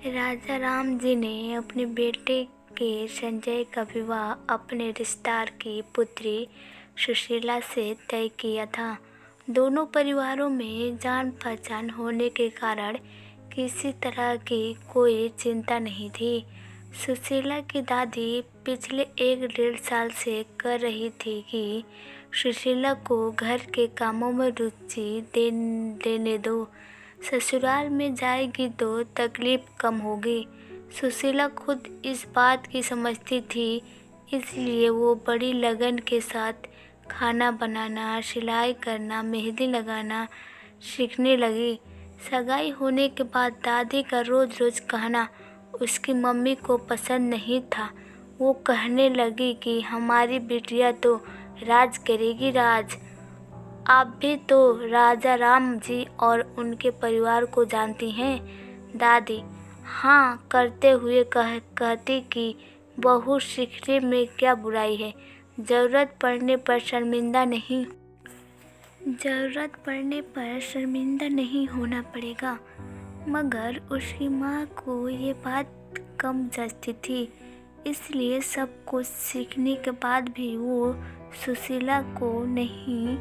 राजा राम जी ने अपने बेटे के संजय का विवाह अपने रिश्तेदार की पुत्री सुशीला से तय किया था। दोनों परिवारों में जान पहचान होने के कारण किसी तरह की कोई चिंता नहीं थी। सुशीला की दादी पिछले 1 डेढ़ साल से कर रही थी कि सुशीला को घर के कामों में रुचि देने दो। ससुराल में जाएगी तो तकलीफ कम होगी। सुशीला खुद इस बात की समझती थी, इसलिए वो बड़ी लगन के साथ खाना बनाना, सिलाई करना, मेहंदी लगाना सीखने लगी। सगाई होने के बाद दादी का रोज़ रोज़ कहना उसकी मम्मी को पसंद नहीं था। वो कहने लगी कि हमारी बिटिया तो राज करेगी, राज। आप भी तो राजा राम जी और उनके परिवार को जानती हैं। दादी हाँ करते हुए कहती कि बहू सीखने में क्या बुराई है, ज़रूरत पड़ने पर शर्मिंदा नहीं होना पड़ेगा। मगर उसकी माँ को ये बात कम जचती थी, इसलिए सब कुछ सीखने के बाद भी वो सुशीला को नहीं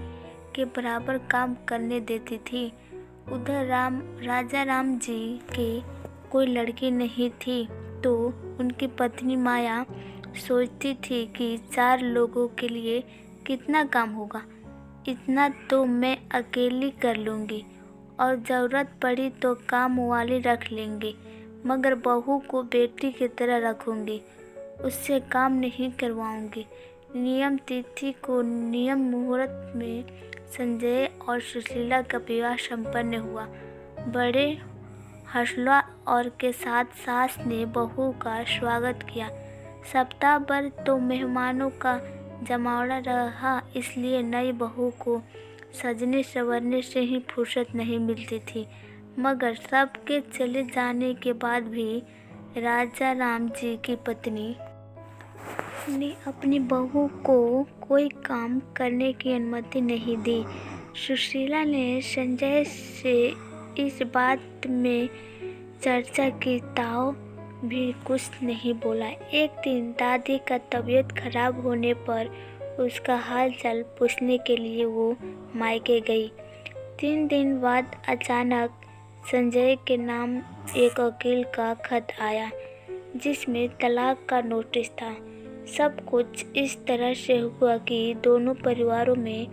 के बराबर काम करने देती थी। उधर राजा राम जी के कोई लड़की नहीं थी, तो उनकी पत्नी माया सोचती थी कि 4 लोगों के लिए कितना काम होगा, इतना तो मैं अकेली कर लूँगी और ज़रूरत पड़ी तो काम वाली रख लेंगे, मगर बहू को बेटी की तरह रखूँगी, उससे काम नहीं करवाऊँगी। नियम तिथि को नियम मुहूर्त में संजय और सुशीला का विवाह संपन्न हुआ। बड़े हर्षोल्लास और के साथ सास ने बहू का स्वागत किया। सप्ताह भर तो मेहमानों का जमावड़ा रहा, इसलिए नई बहू को सजने संवरने से ही फुर्सत नहीं मिलती थी। मगर सबके चले जाने के बाद भी राजा राम जी की पत्नी ने अपनी बहू को कोई काम करने की अनुमति नहीं दी। सुशीला ने संजय से इस बात में चर्चा की, ताऊ भी कुछ नहीं बोला। एक दिन दादी का तबीयत खराब होने पर उसका हाल चाल पूछने के लिए वो मायके गई। 3 दिन बाद अचानक संजय के नाम एक वकील का खत आया, जिसमें तलाक का नोटिस था। सब कुछ इस तरह से हुआ कि दोनों परिवारों में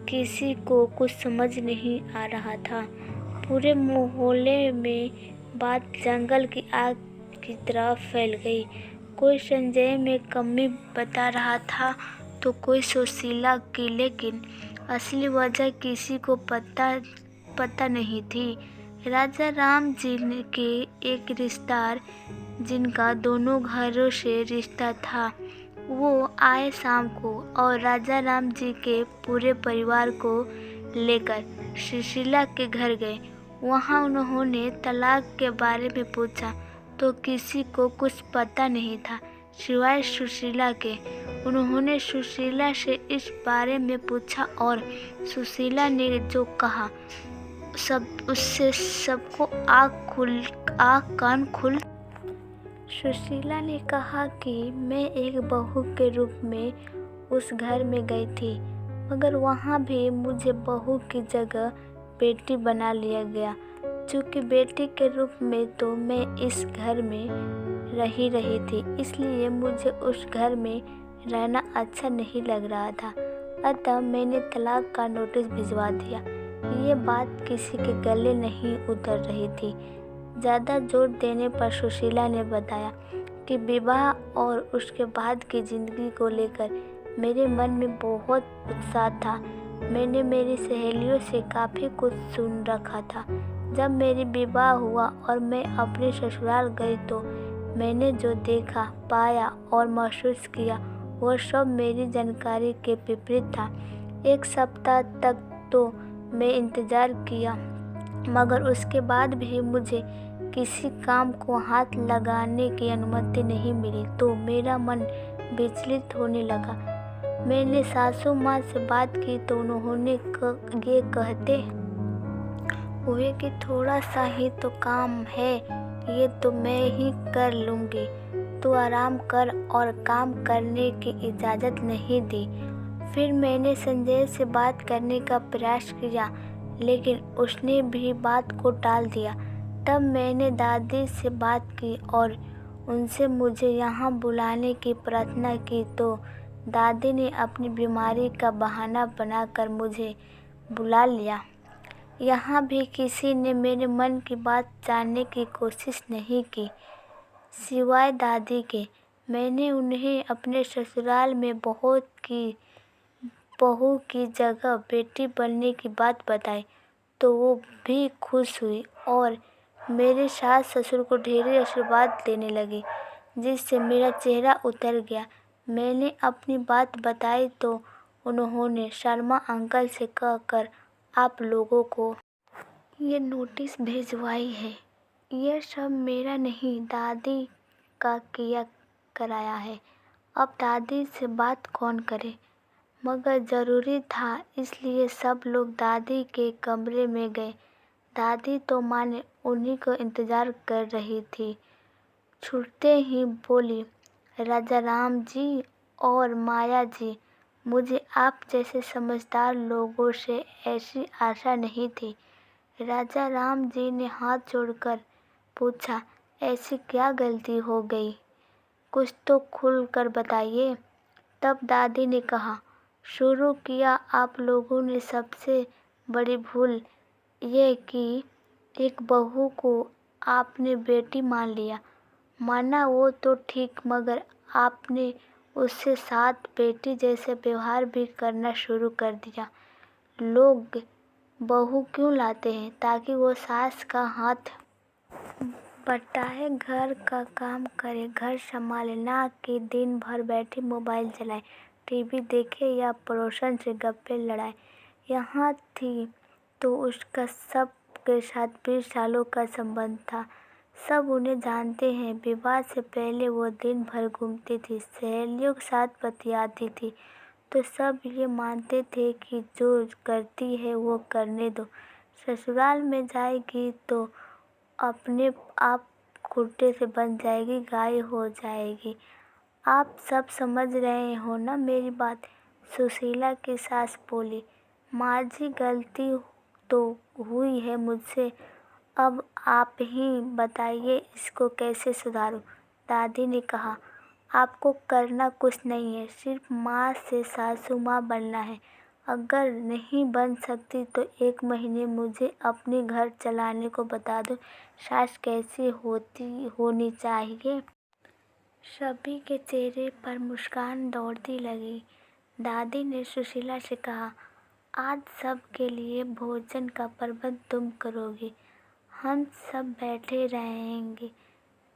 किसी को कुछ समझ नहीं आ रहा था। पूरे मोहल्ले में बात जंगल की आग की तरह फैल गई। कोई संजय में कमी बता रहा था तो कोई सुशीला की, लेकिन असली वजह किसी को पता नहीं थी। राजा राम जी के एक रिश्तेदार, जिनका दोनों घरों से रिश्ता था, वो आए शाम को और राजा राम जी के पूरे परिवार को लेकर सुशीला के घर गए। वहाँ उन्होंने तलाक के बारे में पूछा तो किसी को कुछ पता नहीं था सिवाय सुशीला के। उन्होंने सुशीला से इस बारे में पूछा और सुशीला ने जो कहा उससे सबको आँख कान खुल। सुशीला ने कहा कि मैं एक बहू के रूप में उस घर में गई थी, मगर वहाँ भी मुझे बहू की जगह बेटी बना लिया गया। चूँकि बेटी के रूप में तो मैं इस घर में रही थी, इसलिए मुझे उस घर में रहना अच्छा नहीं लग रहा था, अतः मैंने तलाक का नोटिस भिजवा दिया। ये बात किसी के गले नहीं उतर रही थी। ज़्यादा जोर देने पर सुशीला ने बताया कि विवाह और उसके बाद की ज़िंदगी को लेकर मेरे मन में बहुत उत्साह था। मैंने मेरी सहेलियों से काफ़ी कुछ सुन रखा था। जब मेरी विवाह हुआ और मैं अपने ससुराल गई तो मैंने जो देखा, पाया और महसूस किया वह सब मेरी जानकारी के विपरीत था। 1 सप्ताह तक तो मैं इंतज़ार किया, मगर उसके बाद भी मुझे किसी काम को हाथ लगाने की अनुमति नहीं मिली तो मेरा मन विचलित होने लगा। मैंने सासू माँ से बात की तो उन्होंने ये कहते हुए कि थोड़ा सा ही तो काम है, ये तो मैं ही कर लूँगी। तू आराम कर और काम करने की इजाज़त नहीं दी। फिर मैंने संजय से बात करने का प्रयास किया, लेकिन उसने भी बात को टाल दिया। तब मैंने दादी से बात की और उनसे मुझे यहाँ बुलाने की प्रार्थना की, तो दादी ने अपनी बीमारी का बहाना बनाकर मुझे बुला लिया। यहाँ भी किसी ने मेरे मन की बात जानने की कोशिश नहीं की, सिवाय दादी के। मैंने उन्हें अपने ससुराल में बहू की जगह बेटी बनने की बात बताई, तो वो भी खुश हुई और मेरे सास ससुर को ढेर आशीर्वाद देने लगी, जिससे मेरा चेहरा उतर गया। मैंने अपनी बात बताई तो उन्होंने शर्मा अंकल से कहकर आप लोगों को ये नोटिस भिजवाई है। यह सब मेरा नहीं, दादी का किया कराया है। अब दादी से बात कौन करे? मगर ज़रूरी था, इसलिए सब लोग दादी के कमरे में गए। दादी तो माने उन्हीं को इंतज़ार कर रही थी। छूटते ही बोली, राजा राम जी और माया जी, मुझे आप जैसे समझदार लोगों से ऐसी आशा नहीं थी। राजा राम जी ने हाथ जोड़कर पूछा, ऐसी क्या गलती हो गई? कुछ तो खुल कर बताइए। तब दादी ने कहा, शुरू किया आप लोगों ने सबसे बड़ी भूल ये कि एक बहू को आपने बेटी मान लिया। माना वो तो ठीक, मगर आपने उससे साथ बेटी जैसे व्यवहार भी करना शुरू कर दिया। लोग बहू क्यों लाते हैं? ताकि वो सास का हाथ बटाए, घर का काम करे, घर संभाले, ना कि दिन भर बैठी मोबाइल चलाए, टीवी देखे या पड़ोसन से गप्पे लड़ाए। यहाँ थी तो उसका सब के साथ 20 सालों का संबंध था। सब उन्हें जानते हैं। विवाह से पहले वो दिन भर घूमती थी, सहेलियों के साथ बतियाती थी, तो सब ये मानते थे कि जो करती है वो करने दो। ससुराल में जाएगी तो अपने आप खुट्टे से बन जाएगी, गाय हो जाएगी। आप सब समझ रहे हो ना मेरी बात? सुशीला की सास बोली, माँ जी गलती तो हुई है मुझसे, अब आप ही बताइए इसको कैसे सुधारूं। दादी ने कहा, आपको करना कुछ नहीं है, सिर्फ माँ से सासू माँ बनना है। अगर नहीं बन सकती तो 1 महीने मुझे अपने घर चलाने को बता दो। सास कैसी होनी चाहिए? सभी के चेहरे पर मुस्कान दौड़ती लगी। दादी ने सुशीला से कहा, आज सब के लिए भोजन का प्रबंध तुम करोगी, हम सब बैठे रहेंगे।